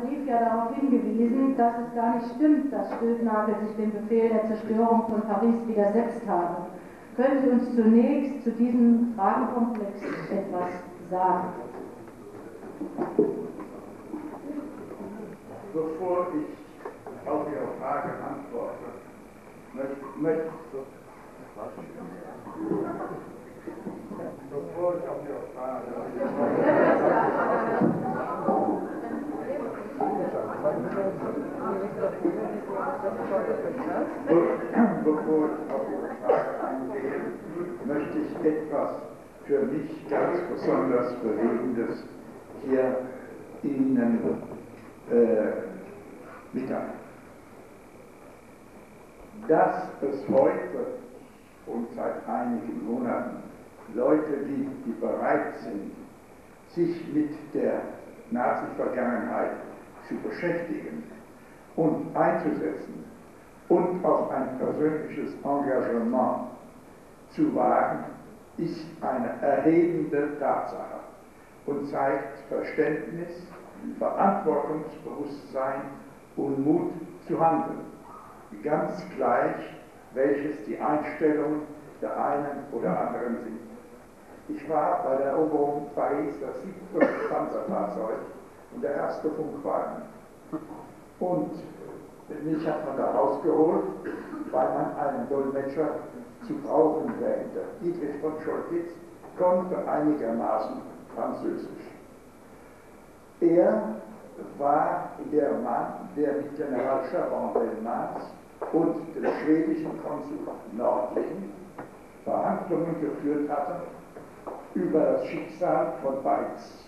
Brief ja darauf hingewiesen, dass es gar nicht stimmt, dass Stülpnagel sich dem Befehl der Zerstörung von Paris widersetzt habe. Können Sie uns zunächst zu diesem Fragenkomplex etwas sagen? Bevor ich auf Ihre Frage antworte, möchte ich etwas für mich ganz besonders Bewegendes hier Ihnen mitteilen. Dass es heute und seit einigen Monaten Leute gibt, die bereit sind, sich mit der Nazi-Vergangenheit zu beschäftigen und einzusetzen und auch ein persönliches Engagement zu wagen, ist eine erhebende Tatsache und zeigt Verständnis, Verantwortungsbewusstsein und Mut zu handeln, ganz gleich, welches die Einstellung der einen oder anderen sind. Ich war bei der Eroberung Paris das 7. Panzerfahrzeug und der erste Funkwagen. Und mich hat man da rausgeholt, weil man einen Dolmetscher zu brauchen wähnte. Dietrich von Choltitz konnte einigermaßen Französisch. Er war der Mann, der mit General Chaban-Delmas und dem schwedischen Konsul Nordling Verhandlungen geführt hatte über das Schicksal von Beitz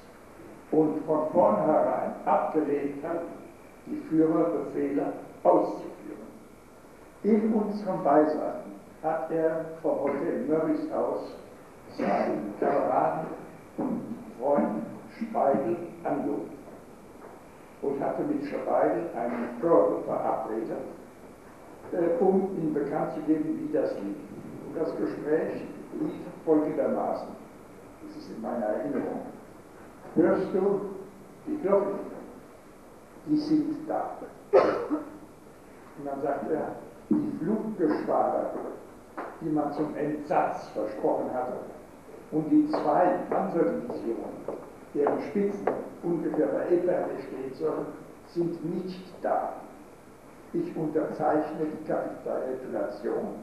und von vornherein abgelehnt hat, die Führerbefehle auszuführen. In unserem Beisein hat er vom Hotel Murrays aus seinen Kameraden und Freund Speidel angerufen und hatte mit Speidel eine Probe verabredet, um ihm bekannt zu geben, wie das lief. Und das Gespräch lief folgendermaßen, das ist in meiner Erinnerung. Hörst du die Glocken? Die sind da. Und dann sagt er, die Fluggeschwader, die man zum Entsatz versprochen hatte, und die 2 Panzerdivisionen, deren Spitzen ungefähr bei Epernay stehen sollen, sind nicht da. Ich unterzeichne die Kapitulation.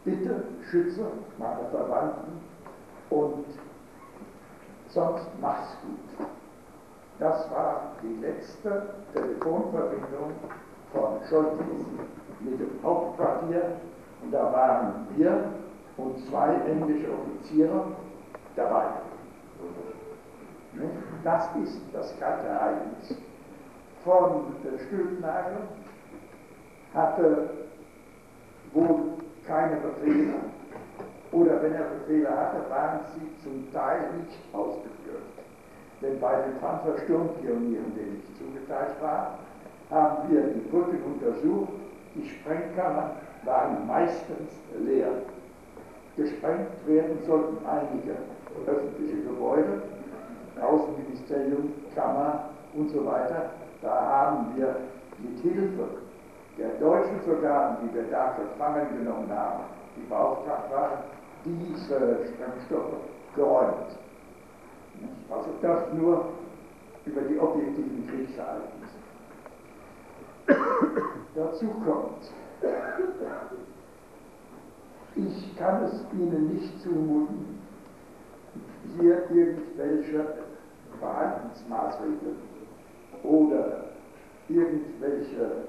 Bitte schütze meine Verwandten und sonst mach's gut. Das war die letzte Telefonverbindung von Choltitz mit dem Hauptquartier und da waren wir und 2 englische Offiziere dabei. Das ist das kalte Ereignis. Von Stülpnagel hatte wohl keine Befehle, oder wenn er Befehle hatte, waren sie zum Teil nicht ausgeführt. Denn bei den Panzersturmpionieren, denen ich zugeteilt war, haben wir die Brücken untersucht, die Sprengkammern waren meistens leer. Gesprengt werden sollten einige öffentliche Gebäude, Außenministerium, Kammer und so weiter. Da haben wir mit Hilfe der deutschen Soldaten, die wir da gefangen genommen haben, die beauftragt waren, diese Sprengstoffe geräumt. Also das nur über die objektiven Kriegsereignisse. Dazu kommt, ich kann es Ihnen nicht zumuten, hier irgendwelche Verhaltensmaßregeln oder irgendwelche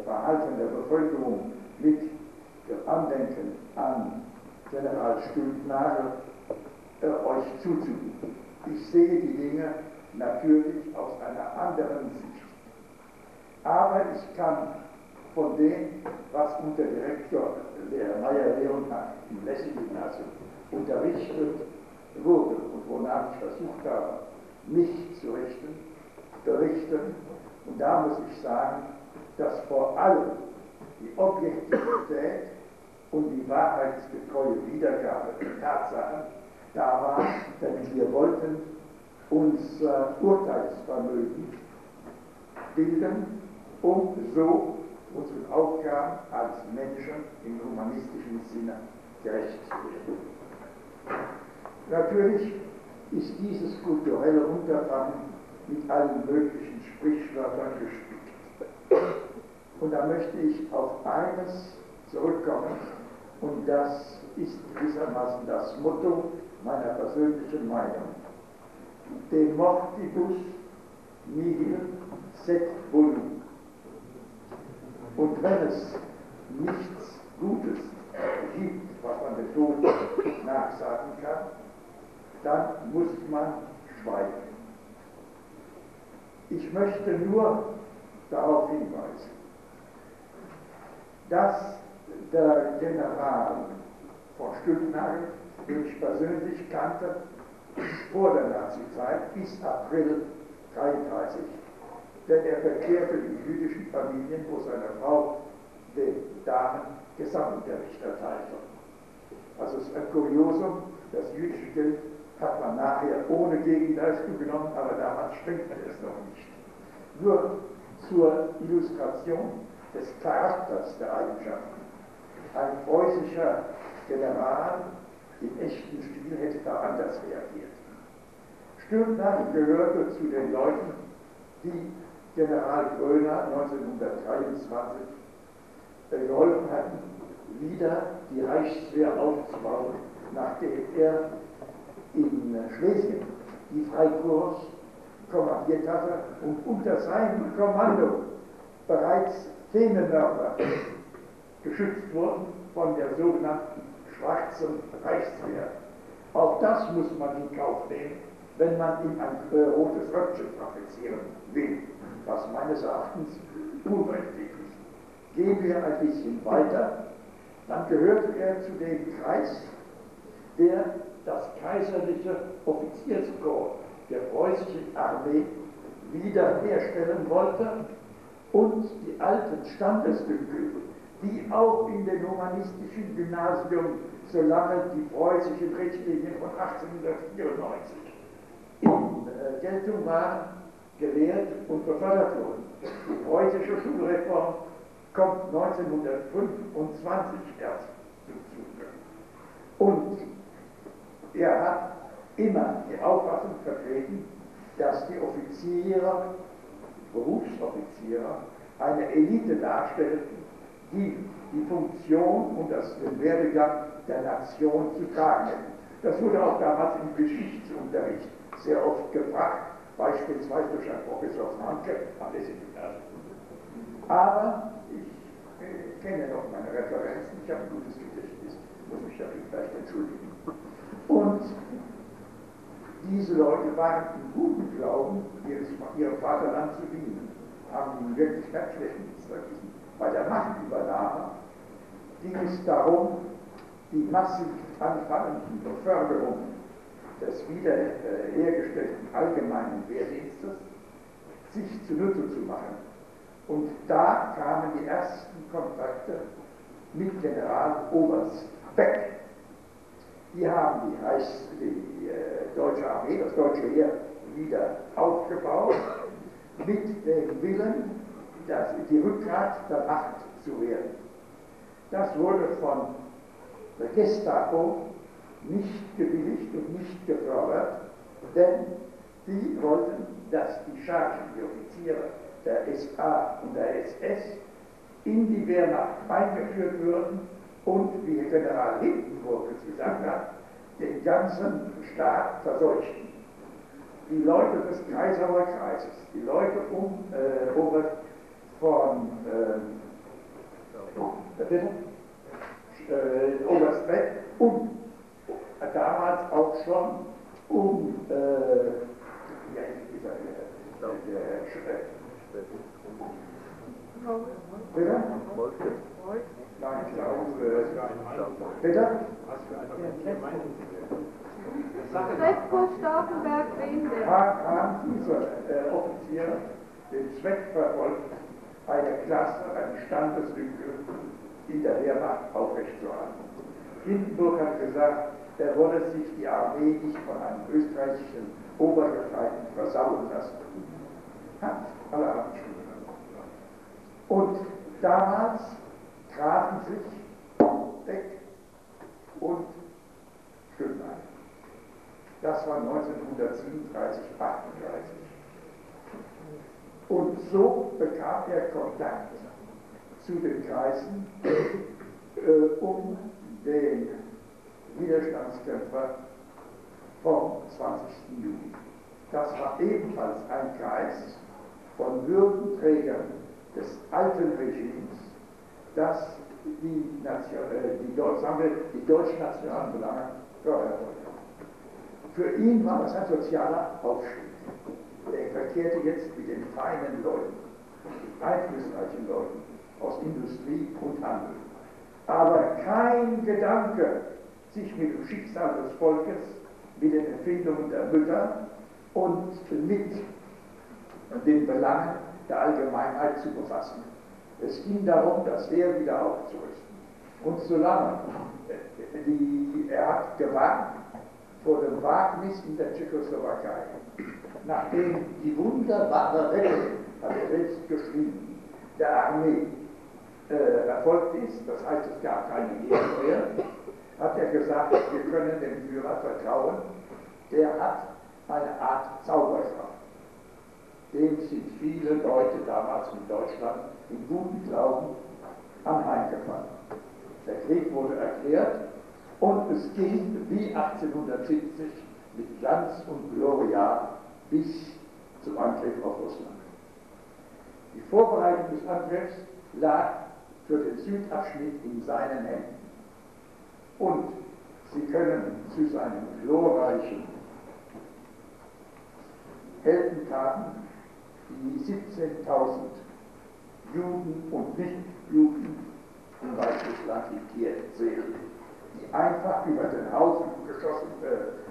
Verhalten der Bevölkerung mit Andenken an General Stülpnagel euch zuzumuten. Ich sehe die Dinge natürlich aus einer anderen Sicht. Aber ich kann von dem, was unter Direktor der Meyer-Leonhardt im Lessing-Gymnasium unterrichtet wurde und wonach ich versucht habe, mich zu richten, berichten. Und da muss ich sagen, dass vor allem die Objektivität und die wahrheitsgetreue Wiedergabe der Tatsachen da war, denn wir wollten unser Urteilsvermögen bilden, um so unseren Aufgaben als Menschen im humanistischen Sinne gerecht zu werden. Natürlich ist dieses kulturelle Unterfangen mit allen möglichen Sprichwörtern gespickt. Und da möchte ich auf eines zurückkommen, und das ist gewissermaßen das Motto meiner persönlichen Meinung. De mortibus nihil sed bonum. Und wenn es nichts Gutes gibt, was man dem Tod nachsagen kann, dann muss man schweigen. Ich möchte nur darauf hinweisen, dass der General von Stülpnagel, den ich persönlich kannte, vor der Nazizeit bis April 1933, denn er verkehrte in jüdischen Familien, wo seine Frau den Damen Gesamtunterricht erteilte. Also es ist ein Kuriosum, das jüdische Geld hat man nachher ohne Gegenleistung genommen, aber damals stimmte es noch nicht. Nur zur Illustration des Charakters der Eigenschaften. Ein preußischer General im echten Stil hätte da anders reagiert. Stülpnagel gehörte zu den Leuten, die General Gröner 1923 geholfen hatten, wieder die Reichswehr aufzubauen, nachdem er in Schlesien die Freikorps kommandiert hatte und unter seinem Kommando bereits Feenemörder geschützt wurden von der sogenannten Schwarzen Reichswehr. Auch das muss man in Kauf nehmen, wenn man ihm ein rotes Röckchen fabrizieren will, was meines Erachtens unberechtigt ist. Gehen wir ein bisschen weiter, dann gehörte er zu dem Kreis, der das kaiserliche Offizierskorps der preußischen Armee wiederherstellen wollte und die alten Standesdünkel, die auch in den humanistischen Gymnasien, solange die preußischen Richtlinien von 1894 in Geltung waren, gelehrt und befördert wurden. Die preußische Schulreform kommt 1925 erst zum Zuge. Und er hat immer die Auffassung vertreten, dass die Offiziere, Berufsoffiziere, eine Elite darstellten, die die Funktion und den Werdegang der Nation zu tragen hätten. Das wurde auch damals im Geschichtsunterricht sehr oft gefragt, beispielsweise durch Herrn Professor Franke am Lessing-Gymnasium. Aber ich kenne noch meine Referenzen, ich habe ein gutes Gedächtnis, muss mich dafür vielleicht entschuldigen. Und diese Leute waren im guten Glauben, ihrem Vaterland zu dienen, haben ihnen wirklich keinen schlechten Dienst erwiesen. Bei der Machtübernahme ging es darum, die massiv anfallenden Beförderungen des wiederhergestellten allgemeinen Wehrdienstes sich zunutze zu machen. Und da kamen die ersten Kontakte mit Generaloberst Beck. Die haben die deutsche Armee, das deutsche Heer, wieder aufgebaut, mit dem Willen, die Rückgrat der Macht zu werden. Das wurde von der Gestapo nicht gewilligt und nicht gefördert, denn die wollten, dass die Chargen, die Offiziere der SA und der SS in die Wehrmacht eingeführt würden und, wie General Hindenburg es gesagt hat, den ganzen Staat verseuchten. Die Leute des Kaiserauer Kreises, die Leute Oberst von Oberst Beck und damals auch schon bitte? Nein, ich glaube, bitte? Crespo Stauffenberg-Wende. Haben diese Offiziere den Zweck verfolgt, eine Klasse, eine Standeslücke in der Wehrmacht aufrechtzuerhalten. Hindenburg hat gesagt, er wolle sich die Armee nicht von einem österreichischen Obergefreiten versauen lassen. Hat alle Handschuhe. Und damals trafen sich Beck und Schönlein. Das war 1937, 38. Und so bekam er Kontakt zu den Kreisen um den Widerstandskämpfer vom 20. Juli. Das war ebenfalls ein Kreis von Würdenträgern des alten Regimes, das die deutschnationalen Belange fördern wollte. Für ihn war das ein sozialer Aufstieg. Er verkehrte jetzt mit den feinen Leuten, einflussreichen Leuten aus Industrie und Handel. Aber kein Gedanke, sich mit dem Schicksal des Volkes, mit den Empfindungen der Mütter und mit den Belangen der Allgemeinheit zu befassen. Es ging darum, das Heer wieder aufzurüsten. Und solange er hat gewarnt vor dem Wagnis in der Tschechoslowakei, nachdem die wunderbare Rettung, hat er selbst geschrieben, der Armee erfolgt ist, das heißt, es gab keine Heer mehr, hat er gesagt, wir können dem Führer vertrauen, der hat eine Art Zauberstab. Dem sind viele Leute damals in Deutschland in gutem Glauben anheimgefallen. Der Krieg wurde erklärt und es ging wie 1870 mit Glanz und Gloria bis zum Angriff auf Russland. Die Vorbereitung des Angriffs lag für den Südabschnitt in seinen Händen. Und Sie können zu seinen glorreichen Heldentaten die 17.000 Juden und Nicht-Juden im Weißrussland in Kiew zählen, die einfach über den Haufen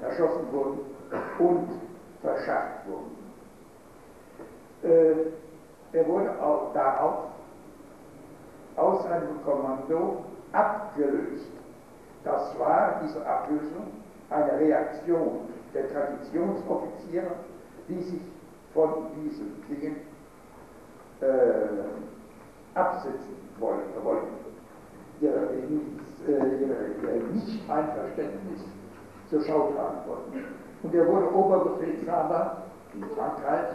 erschossen wurden und verscharrt wurden. Er wurde auch darauf aus seinem Kommando abgelöst. Das war, diese Ablösung, eine Reaktion der Traditionsoffiziere, die sich von diesen Dingen absetzen wollten. Ihr Nicht-Einverständnis zur Schau tragen wollten. Und er wurde Oberbefehlshaber in Frankreich,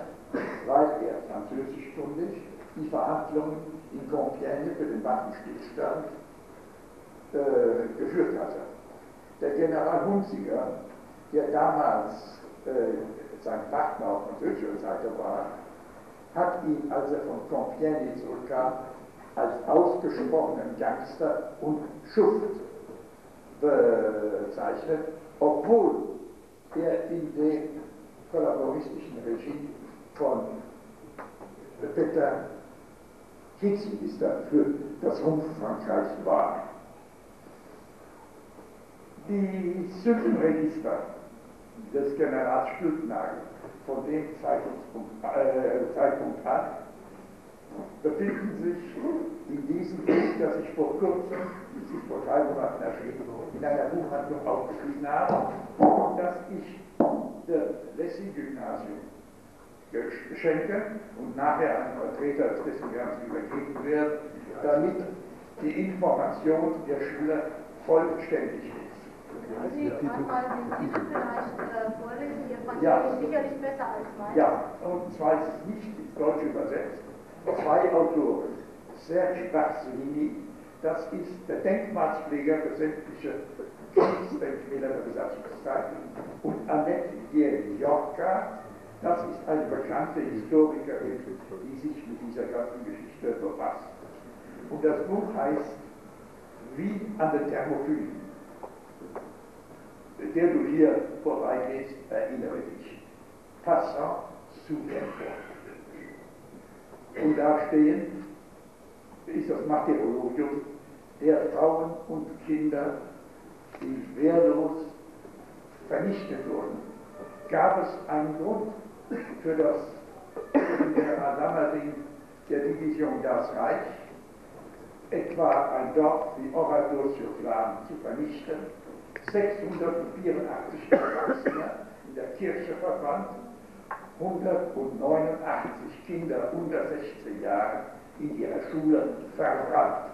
weil er französischkundig die Verhandlungen in Compiègne für den Waffenstillstand geführt hatte. Der General Hunziger, der damals sein Partner auf französischer Seite war, hat ihn, als er von Compiègne zurückkam, als ausgesprochenen Gangster und Schuft bezeichnet, obwohl er in dem kollaboristischen Regime von Peter Kriegsminister für das Rumpffrankreich war. Die Sündenregister des Generals Stülpnagel von dem Zeitpunkt an befinden sich in diesem Buch, das ich vor kurzem, das ich vor 3 Monaten erschienen, in einer Buchhandlung aufgeschrieben habe, das ich dem Lessing-Gymnasium schenke und nachher an Vertreter des Lessing-Gymnasiums übergeben werde, damit die Information der Schüler vollständig ist. Können Sie einmal den Titel vielleicht vorlesen? Ihr Französisch Ja. sicherlich besser als meins. Ja, und zwar ist es nicht ins Deutsche übersetzt. 2 Autoren, Serge Barcelini, das ist der Denkmalspfleger für sämtliche Kriegsdenkmäler der Besatzungszeit, und Annette Giorca, das ist eine bekannte Historikerin, die sich mit dieser ganzen Geschichte befasst. Und das Buch heißt Wie an der Thermophilie. Der du hier vorbeigehst, erinnere dich. Passant sous l'effort. Und da stehen, ist das Martyrologium der Frauen und Kinder, die wehrlos vernichtet wurden. Gab es einen Grund für das General Lammerding der Division Das Reich, etwa ein Dorf wie Oradour-sur-Glane zu vernichten, 684 Erwachsene in der Kirche verband, 189 Kinder unter 16 Jahren in ihrer Schule verbrannt.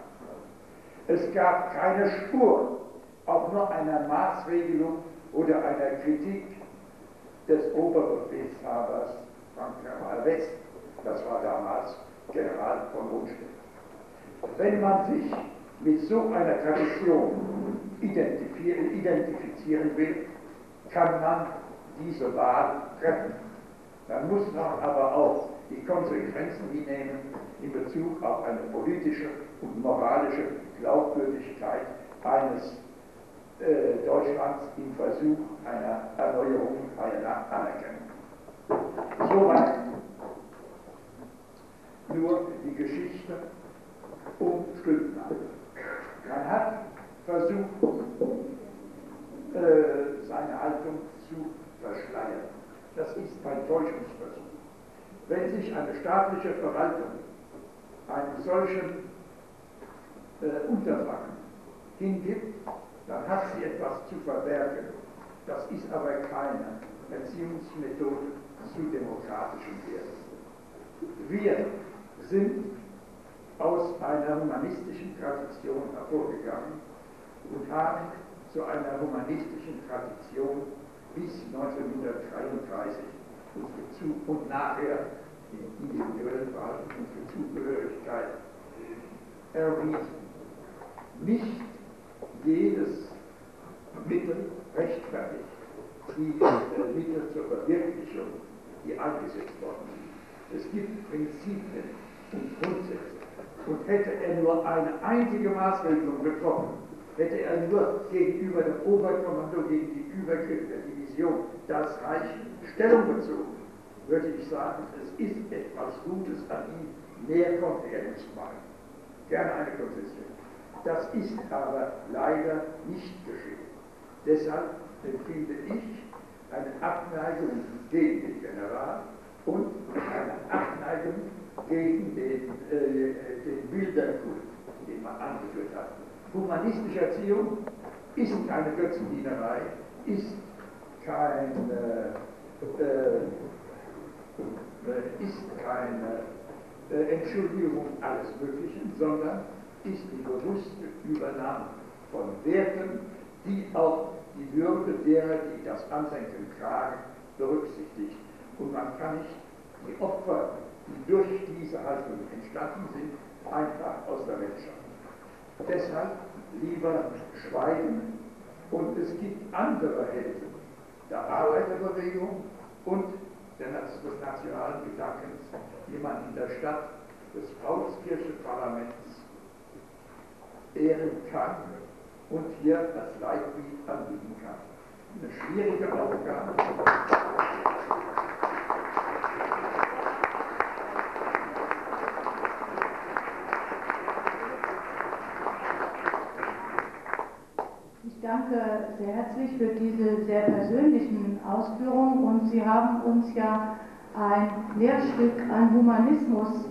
Es gab keine Spur, auch nur einer Maßregelung oder einer Kritik des Oberbefehlshabers Frank-Kemal West. Das war damals General von Rundstedt. Wenn man sich mit so einer Tradition identifizieren will, kann man diese Wahl treffen. Man muss dann aber auch die Konsequenzen hinnehmen in Bezug auf eine politische und moralische Glaubwürdigkeit eines Deutschlands im Versuch einer Erneuerung, einer Anerkennung. Soweit nur die Geschichte um Stülpnagel. Man hat versucht, seine Haltung zu verschleiern. Das ist ein Täuschungsversuch. Wenn sich eine staatliche Verwaltung einem solchen Unterfangen hingibt, dann hat sie etwas zu verbergen. Das ist aber keine Erziehungsmethode zu demokratischen Werten. Wir sind aus einer humanistischen Tradition hervorgegangen und haben zu einer humanistischen Tradition bis 1933 und nachher in individuellen Verhalten unsere Zugehörigkeit erwiesen. Nicht jedes Mittel rechtfertigt die Mittel zur Verwirklichung, die eingesetzt worden sind. Es gibt Prinzipien und Grundsätze. Und hätte er nur eine einzige Maßregelung getroffen, hätte er nur gegenüber dem Oberkommando, gegen die Übergriffe der Division, das Reich Stellung bezogen, würde ich sagen, es ist etwas Gutes an ihm, mehr konnte er nicht machen. Gerne eine Konzession. Das ist aber leider nicht geschehen. Deshalb empfinde ich eine Abneigung gegen den General und eine Abneigung gegen den Bilderkult, den man angeführt hat. Humanistische Erziehung ist keine Götzendienerei, ist keine Entschuldigung alles Möglichen, sondern ist die bewusste Übernahme von Werten, die auch die Würde derer, die das Andenken tragen, berücksichtigt. Und man kann nicht die Opfer, die durch diese Haltung entstanden sind, einfach aus der Welt schaffen. Deshalb lieber schweigen. Und es gibt andere Helden der Arbeiterbewegung und des nationalen Gedankens, die man in der Stadt des Paulskirchenparlaments ehren kann und hier das Leitbild anbieten kann. Eine schwierige Aufgabe. Ich danke sehr herzlich für diese sehr persönlichen Ausführungen und Sie haben uns ja ein Lehrstück an Humanismus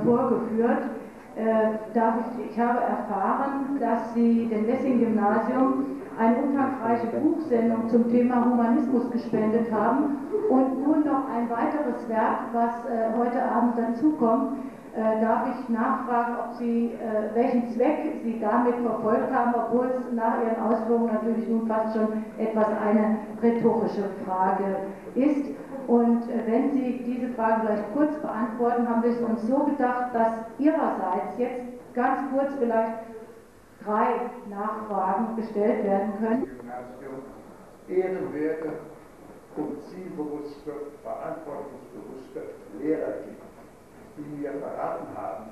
vorgeführt. Ich habe erfahren, dass Sie dem Lessing-Gymnasium eine umfangreiche Buchsendung zum Thema Humanismus gespendet haben und nun noch ein weiteres Werk, was heute Abend dazukommt. Darf ich nachfragen, ob Sie, welchen Zweck Sie damit verfolgt haben, obwohl es nach Ihren Ausführungen natürlich nun fast schon etwas eine rhetorische Frage ist. Und wenn Sie diese Frage vielleicht kurz beantworten, haben wir es uns so gedacht, dass Ihrerseits jetzt ganz kurz vielleicht 3 Nachfragen gestellt werden können. Ehrenwerte und zielbewusste, verantwortungsbewusste Lehrer gibt, die mir verraten haben,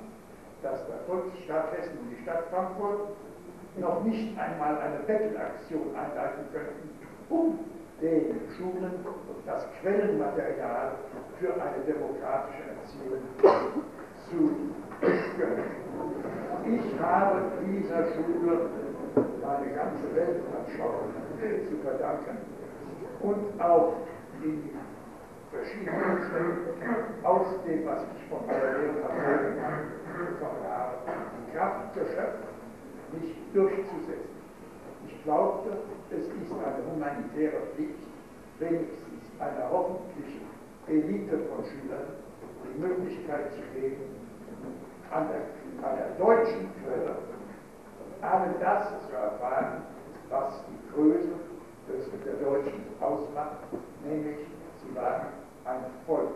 dass der Volksstaat Hessen und die Stadt Frankfurt noch nicht einmal eine Bettelaktion einleiten könnten, um den Schulen das Quellenmaterial für eine demokratische Erziehung zu gönnen. Ich habe dieser Schule meine ganze Weltanschauung zu verdanken und auch die verschiedenen Umständen aus dem, was ich von meiner Lehre habe, die Kraft geschöpft, mich durchzusetzen. Ich glaubte, es ist eine humanitäre Pflicht, wenigstens einer hoffentlichen Elite von Schülern die Möglichkeit zu geben, an der deutschen Quelle alle das zu erfahren, was die Größe der Deutschen ausmacht, nämlich, sie waren ein Volk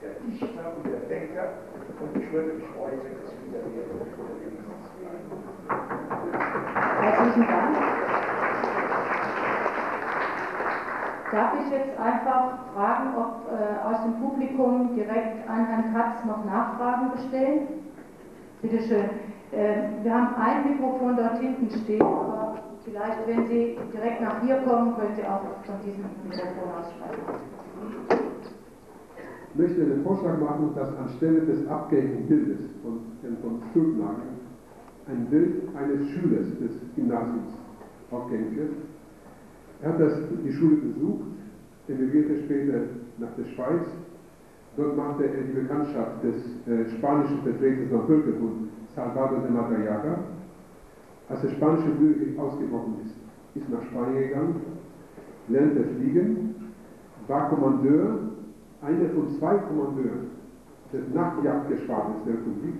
der Dichter und der Denker, und ich würde mich freuen, wenn es wieder wäre. Herzlichen Dank. Darf ich jetzt einfach fragen, ob aus dem Publikum direkt an Herrn Katz noch Nachfragen bestellen? Bitte schön. Wir haben ein Mikrofon dort hinten stehen, aber vielleicht, wenn Sie direkt nach hier kommen, können Sie auch von diesem Mikrofon aus sprechen. Ich möchte den Vorschlag machen, dass anstelle des abgehängten Bildes von Stulpnagel ein Bild eines Schülers des Gymnasiums aufgehängt wird. Er hat die Schule besucht, emigrierte später nach der Schweiz. Dort machte er die Bekanntschaft des spanischen Vertreters am Völkerbund, Salvador de Madariaga. Als der spanische Bürgerkrieg ausgebrochen ist nach Spanien gegangen, lernte fliegen, war Kommandeur, einer von 2 Kommandeuren des Nachtjagdgeschwaders der Republik,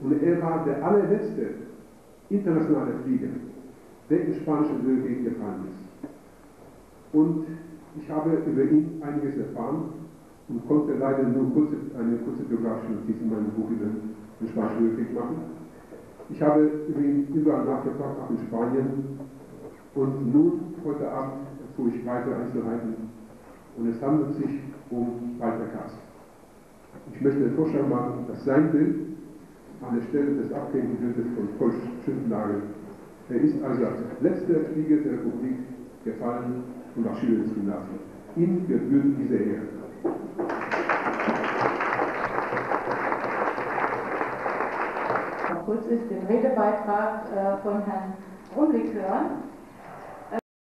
und er war der allerletzte internationale Flieger, der im spanischen Bürgerkrieg gefallen ist. Und ich habe über ihn einiges erfahren und konnte leider nur eine kurze biografische Notiz in meinem Buch über den spanischen Bürgerkrieg machen. Ich habe über ihn überall nachgefragt, auch in Spanien, und nun, heute Abend, erfuhr ich weitere Einzelheiten, und es handelt sich um Walter Katz. Ich möchte den Vorschlag machen, dass sein Bild an der Stelle des abgehängten Bildes von Paul Stulpnagel, er ist also als letzter Flieger der Republik gefallen und auch Schüler des Gymnasiums. Ihm gebührt diese Ehre. Noch kurz ist den Redebeitrag von Herrn Rumlik hören.